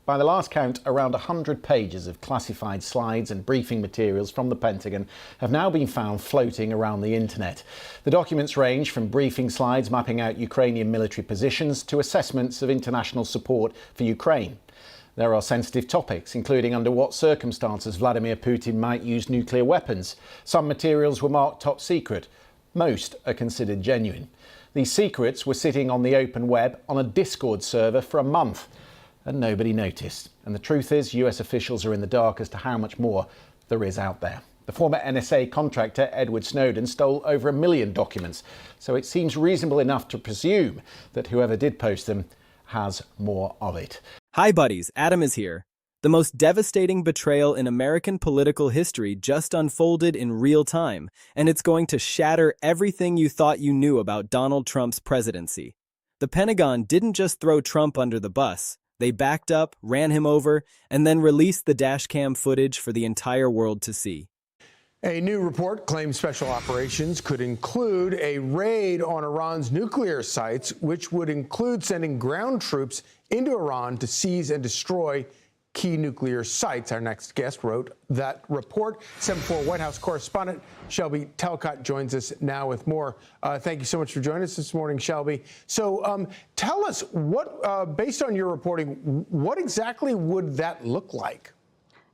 By the last count, around 100 pages of classified slides and briefing materials from the Pentagon have now been found floating around the internet. The documents range from briefing slides mapping out Ukrainian military positions to assessments of international support for Ukraine. There are sensitive topics, including under what circumstances Vladimir Putin might use nuclear weapons. Some materials were marked top secret. Most are considered genuine. These secrets were sitting on the open web on a Discord server for a month, and nobody noticed. And the truth is, US officials are in the dark as to how much more there is out there. The former NSA contractor Edward Snowden stole over 1 million documents, so it seems reasonable enough to presume that whoever did post them has more of it. Hi buddies, Adam is here. The most devastating betrayal in American political history just unfolded in real time, and it's going to shatter everything you thought you knew about Donald Trump's presidency. The Pentagon didn't just throw Trump under the bus. They backed up, ran him over, and then released the dashcam footage for the entire world to see. A new report claims special operations could include a raid on Iran's nuclear sites, which would include sending ground troops into Iran to seize and destroy key nuclear sites. Our next guest wrote that report. 7-4 White House correspondent Shelby Telcott joins us now with more. Thank you so much for joining us this morning, Shelby. So tell us, what, based on your reporting, what exactly would that look like?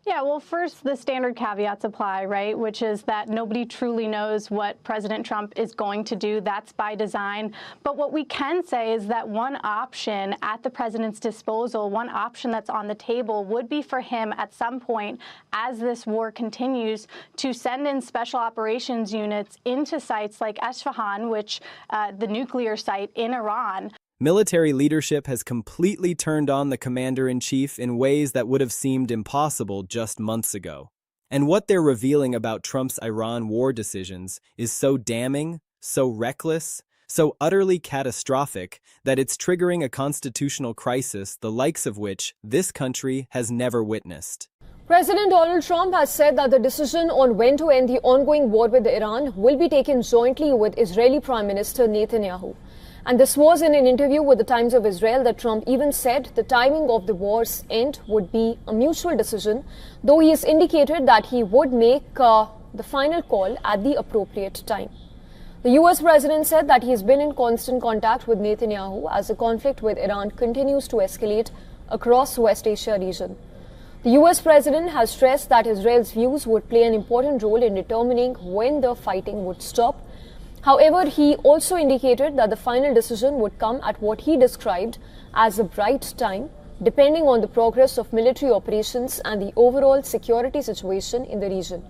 Yeah, well, first, the standard caveats apply, right, which is that nobody truly knows what President Trump is going to do. That's by design. But what we can say is that one option at the president's disposal, one option that's on the table, would be for him at some point, as this war continues, to send in special operations units into sites like Isfahan, which the nuclear site in Iran. Military leadership has completely turned on the commander-in-chief in ways that would have seemed impossible just months ago. And what they're revealing about Trump's Iran war decisions is so damning, so reckless, so utterly catastrophic that it's triggering a constitutional crisis the likes of which this country has never witnessed. President Donald Trump has said that the decision on when to end the ongoing war with Iran will be taken jointly with Israeli Prime Minister Netanyahu. And this was in an interview with the Times of Israel that Trump even said the timing of the war's end would be a mutual decision, though he has indicated that he would make the final call at the appropriate time. The US president said that he has been in constant contact with Netanyahu as the conflict with Iran continues to escalate across West Asia region. The US president has stressed that Israel's views would play an important role in determining when the fighting would stop. However, he also indicated that the final decision would come at what he described as a right time, depending on the progress of military operations and the overall security situation in the region.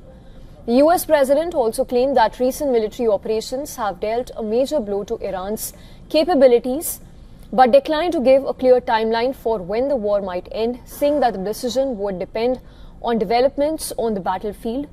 The US president also claimed that recent military operations have dealt a major blow to Iran's capabilities, but declined to give a clear timeline for when the war might end, saying that the decision would depend on developments on the battlefield.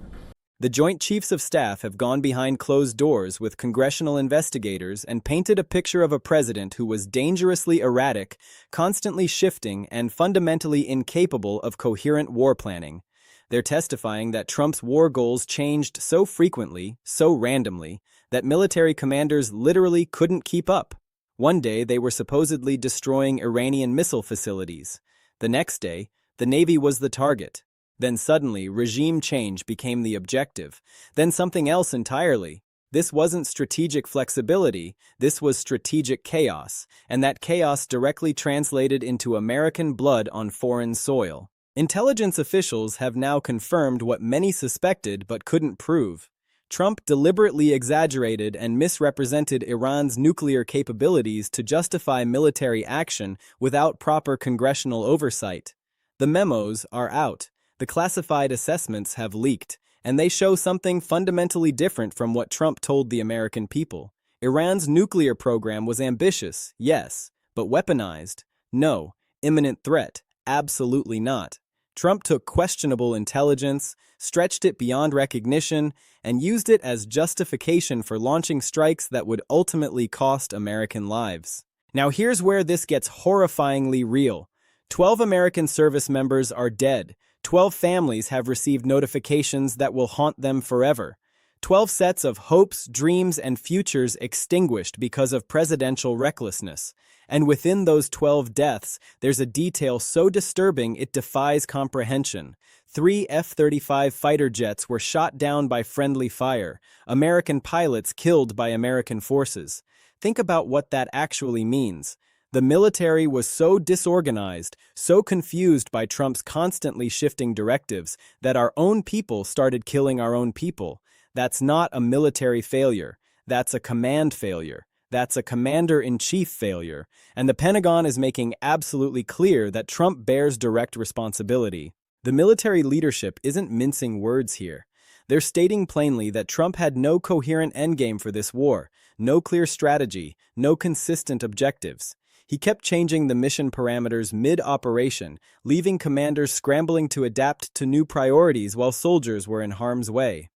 The Joint Chiefs of Staff have gone behind closed doors with congressional investigators and painted a picture of a president who was dangerously erratic, constantly shifting, and fundamentally incapable of coherent war planning. They're testifying that Trump's war goals changed so frequently, so randomly, that military commanders literally couldn't keep up. One day, they were supposedly destroying Iranian missile facilities. The next day, the Navy was the target. Then suddenly, regime change became the objective. Then something else entirely. This wasn't strategic flexibility, this was strategic chaos, and that chaos directly translated into American blood on foreign soil. Intelligence officials have now confirmed what many suspected but couldn't prove. Trump deliberately exaggerated and misrepresented Iran's nuclear capabilities to justify military action without proper congressional oversight. The memos are out. The classified assessments have leaked, and they show something fundamentally different from what Trump told the American people. Iran's nuclear program was ambitious, yes, but weaponized? No. Imminent threat? Absolutely not. Trump took questionable intelligence, stretched it beyond recognition, and used it as justification for launching strikes that would ultimately cost American lives. Now here's where this gets horrifyingly real. 12 American service members are dead. 12 families have received notifications that will haunt them forever. 12 sets of hopes, dreams, and futures extinguished because of presidential recklessness. And within those 12 deaths, there's a detail so disturbing it defies comprehension. 3 F-35 fighter jets were shot down by friendly fire, American pilots killed by American forces. Think about what that actually means. The military was so disorganized, so confused by Trump's constantly shifting directives, that our own people started killing our own people. That's not a military failure. That's a command failure. That's a commander-in-chief failure. And the Pentagon is making absolutely clear that Trump bears direct responsibility. The military leadership isn't mincing words here. They're stating plainly that Trump had no coherent endgame for this war, no clear strategy, no consistent objectives. He kept changing the mission parameters mid-operation, leaving commanders scrambling to adapt to new priorities while soldiers were in harm's way.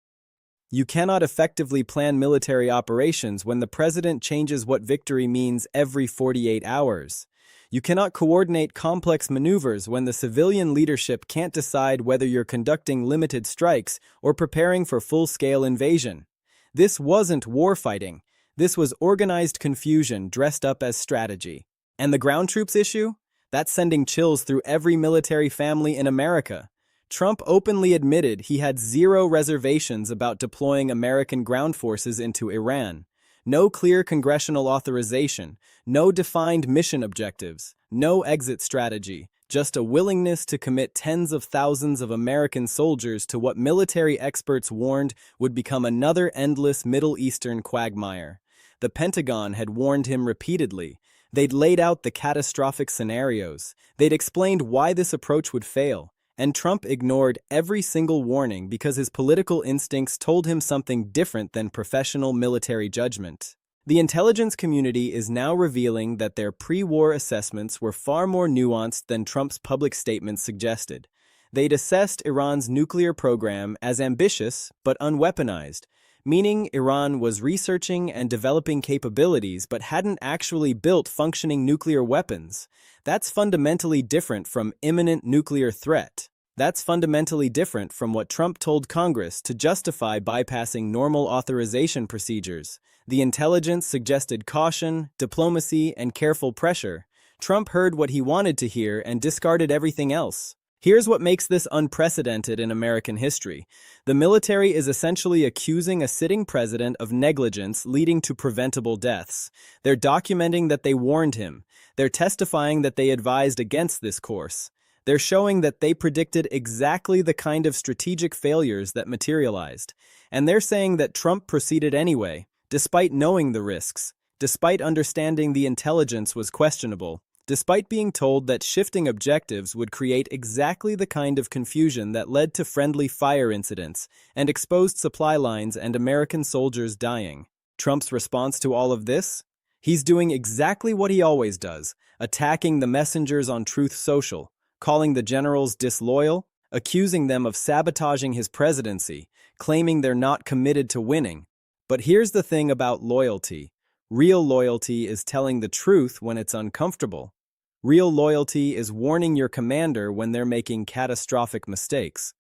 You cannot effectively plan military operations when the president changes what victory means every 48 hours. You cannot coordinate complex maneuvers when the civilian leadership can't decide whether you're conducting limited strikes or preparing for full-scale invasion. This wasn't warfighting. This was organized confusion dressed up as strategy. And the ground troops issue? That's sending chills through every military family in America. Trump openly admitted he had zero reservations about deploying American ground forces into Iran. No clear congressional authorization, no defined mission objectives, no exit strategy, just a willingness to commit tens of thousands of American soldiers to what military experts warned would become another endless Middle Eastern quagmire. The Pentagon had warned him repeatedly. They'd laid out the catastrophic scenarios. They'd explained why this approach would fail. And Trump ignored every single warning because his political instincts told him something different than professional military judgment. The intelligence community is now revealing that their pre-war assessments were far more nuanced than Trump's public statements suggested. They'd assessed Iran's nuclear program as ambitious but unweaponized, meaning Iran was researching and developing capabilities but hadn't actually built functioning nuclear weapons. That's fundamentally different from imminent nuclear threat. That's fundamentally different from what Trump told Congress to justify bypassing normal authorization procedures. The intelligence suggested caution, diplomacy, and careful pressure. Trump heard what he wanted to hear and discarded everything else. Here's what makes this unprecedented in American history. The military is essentially accusing a sitting president of negligence leading to preventable deaths. They're documenting that they warned him. They're testifying that they advised against this course. They're showing that they predicted exactly the kind of strategic failures that materialized. And they're saying that Trump proceeded anyway, despite knowing the risks, despite understanding the intelligence was questionable, despite being told that shifting objectives would create exactly the kind of confusion that led to friendly fire incidents and exposed supply lines and American soldiers dying. Trump's response to all of this? He's doing exactly what he always does, attacking the messengers on Truth Social, calling the generals disloyal, accusing them of sabotaging his presidency, claiming they're not committed to winning. But here's the thing about loyalty. Real loyalty is telling the truth when it's uncomfortable. Real loyalty is warning your commander when they're making catastrophic mistakes.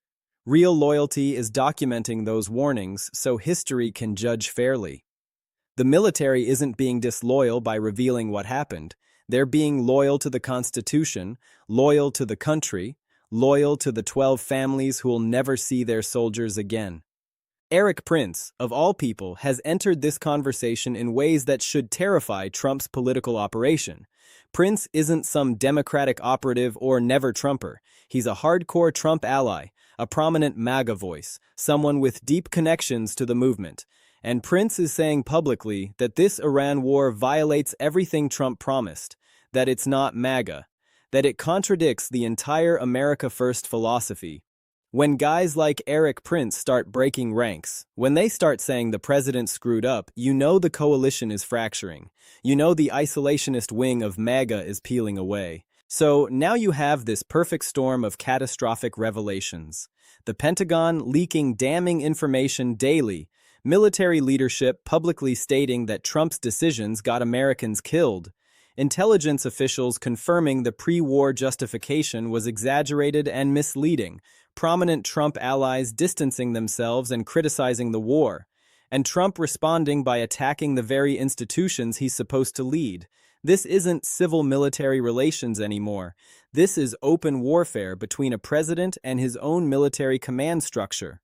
Real loyalty is documenting those warnings so history can judge fairly. The military isn't being disloyal by revealing what happened. They're being loyal to the Constitution, loyal to the country, loyal to the 12 families who will never see their soldiers again. Eric Prince, of all people, has entered this conversation in ways that should terrify Trump's political operation. Prince isn't some Democratic operative or never-Trumper. He's a hardcore Trump ally, a prominent MAGA voice, someone with deep connections to the movement. And Prince is saying publicly that this Iran war violates everything Trump promised, that it's not MAGA, that it contradicts the entire America First philosophy. When guys like Eric Prince start breaking ranks, when they start saying the president screwed up, you know the coalition is fracturing. You know the isolationist wing of MAGA is peeling away. So now you have this perfect storm of catastrophic revelations. The Pentagon leaking damning information daily, military leadership publicly stating that Trump's decisions got Americans killed, intelligence officials confirming the pre-war justification was exaggerated and misleading, prominent Trump allies distancing themselves and criticizing the war, and Trump responding by attacking the very institutions he's supposed to lead. This isn't civil-military relations anymore. This is open warfare between a president and his own military command structure.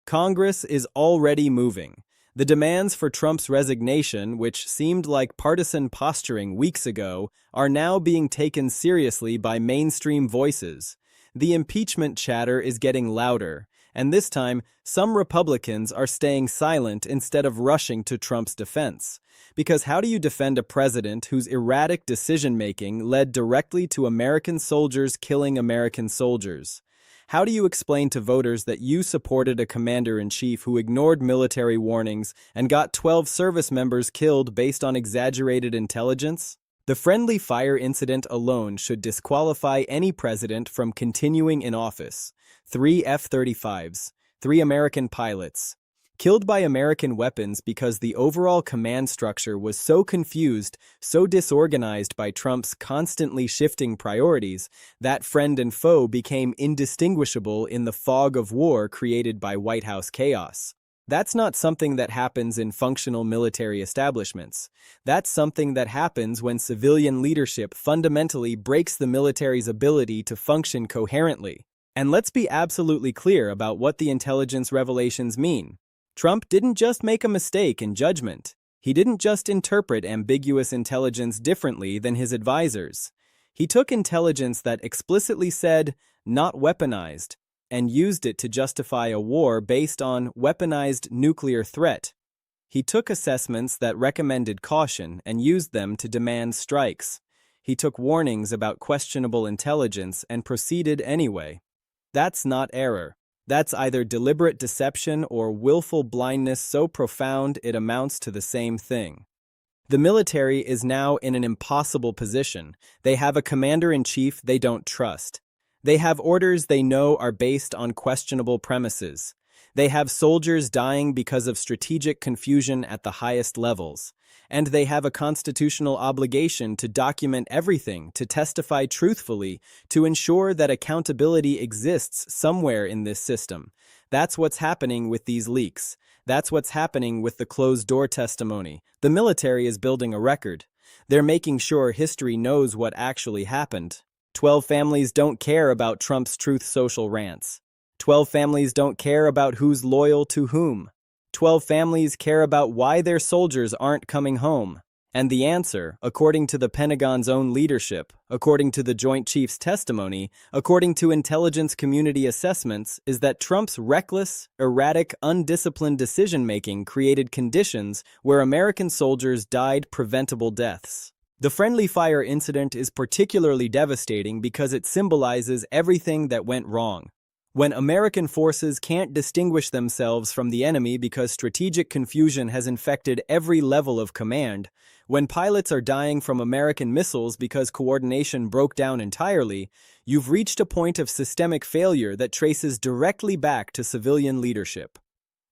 Congress is already moving. The demands for Trump's resignation, which seemed like partisan posturing weeks ago, are now being taken seriously by mainstream voices. The impeachment chatter is getting louder, and this time, some Republicans are staying silent instead of rushing to Trump's defense. Because how do you defend a president whose erratic decision-making led directly to American soldiers killing American soldiers? How do you explain to voters that you supported a commander-in-chief who ignored military warnings and got 12 service members killed based on exaggerated intelligence? The friendly fire incident alone should disqualify any president from continuing in office. 3 F-35s, 3 American pilots, killed by American weapons because the overall command structure was so confused, so disorganized by Trump's constantly shifting priorities, that friend and foe became indistinguishable in the fog of war created by White House chaos. That's not something that happens in functional military establishments. That's something that happens when civilian leadership fundamentally breaks the military's ability to function coherently. And let's be absolutely clear about what the intelligence revelations mean. Trump didn't just make a mistake in judgment. He didn't just interpret ambiguous intelligence differently than his advisors. He took intelligence that explicitly said, "not weaponized," and used it to justify a war based on weaponized nuclear threat. He took assessments that recommended caution and used them to demand strikes. He took warnings about questionable intelligence and proceeded anyway. That's not error. That's either deliberate deception or willful blindness so profound it amounts to the same thing. The military is now in an impossible position. They have a commander-in-chief they don't trust. They have orders they know are based on questionable premises. They have soldiers dying because of strategic confusion at the highest levels. And they have a constitutional obligation to document everything, to testify truthfully, to ensure that accountability exists somewhere in this system. That's what's happening with these leaks. That's what's happening with the closed-door testimony. The military is building a record. They're making sure history knows what actually happened. 12 families don't care about Trump's Truth Social rants. 12 families don't care about who's loyal to whom. 12 families care about why their soldiers aren't coming home. And the answer, according to the Pentagon's own leadership, according to the Joint Chiefs' testimony, according to intelligence community assessments, is that Trump's reckless, erratic, undisciplined decision-making created conditions where American soldiers died preventable deaths. The friendly fire incident is particularly devastating because it symbolizes everything that went wrong. When American forces can't distinguish themselves from the enemy because strategic confusion has infected every level of command, when pilots are dying from American missiles because coordination broke down entirely, you've reached a point of systemic failure that traces directly back to civilian leadership.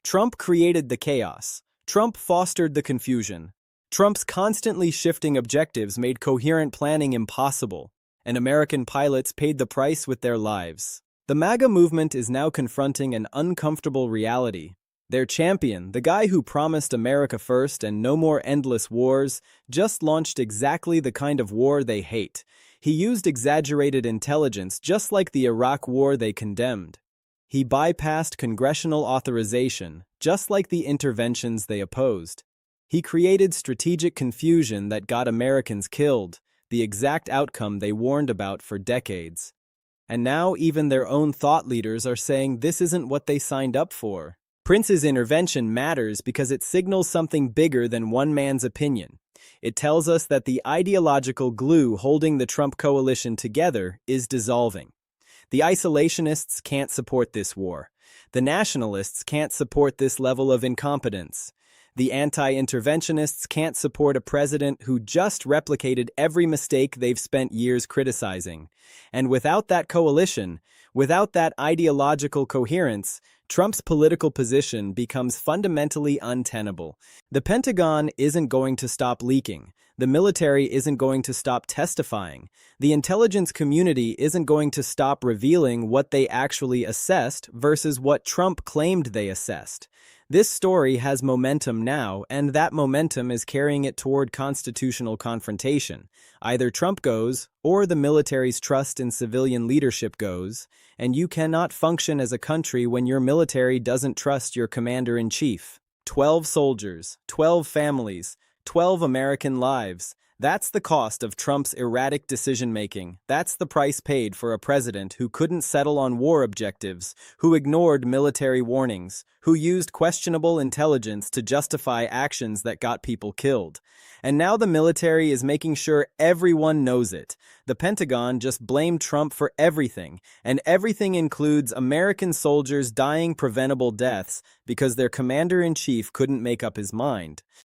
Trump created the chaos. Trump fostered the confusion. Trump's constantly shifting objectives made coherent planning impossible, and American pilots paid the price with their lives. The MAGA movement is now confronting an uncomfortable reality. Their champion, the guy who promised America first and no more endless wars, just launched exactly the kind of war they hate. He used exaggerated intelligence just like the Iraq war they condemned. He bypassed congressional authorization, just like the interventions they opposed. He created strategic confusion that got Americans killed, the exact outcome they warned about for decades. And now even their own thought leaders are saying this isn't what they signed up for. Prince's intervention matters because it signals something bigger than one man's opinion. It tells us that the ideological glue holding the Trump coalition together is dissolving. The isolationists can't support this war. The nationalists can't support this level of incompetence. The anti-interventionists can't support a president who just replicated every mistake they've spent years criticizing. And without that coalition, without that ideological coherence, Trump's political position becomes fundamentally untenable. The Pentagon isn't going to stop leaking. The military isn't going to stop testifying. The intelligence community isn't going to stop revealing what they actually assessed versus what Trump claimed they assessed. This story has momentum now, and that momentum is carrying it toward constitutional confrontation. Either Trump goes, or the military's trust in civilian leadership goes, and you cannot function as a country when your military doesn't trust your commander-in-chief. 12 soldiers, 12 families, 12 American lives. That's the cost of Trump's erratic decision-making. That's the price paid for a president who couldn't settle on war objectives, who ignored military warnings, who used questionable intelligence to justify actions that got people killed. And now the military is making sure everyone knows it. The Pentagon just blamed Trump for everything, and everything includes American soldiers dying preventable deaths because their commander-in-chief couldn't make up his mind.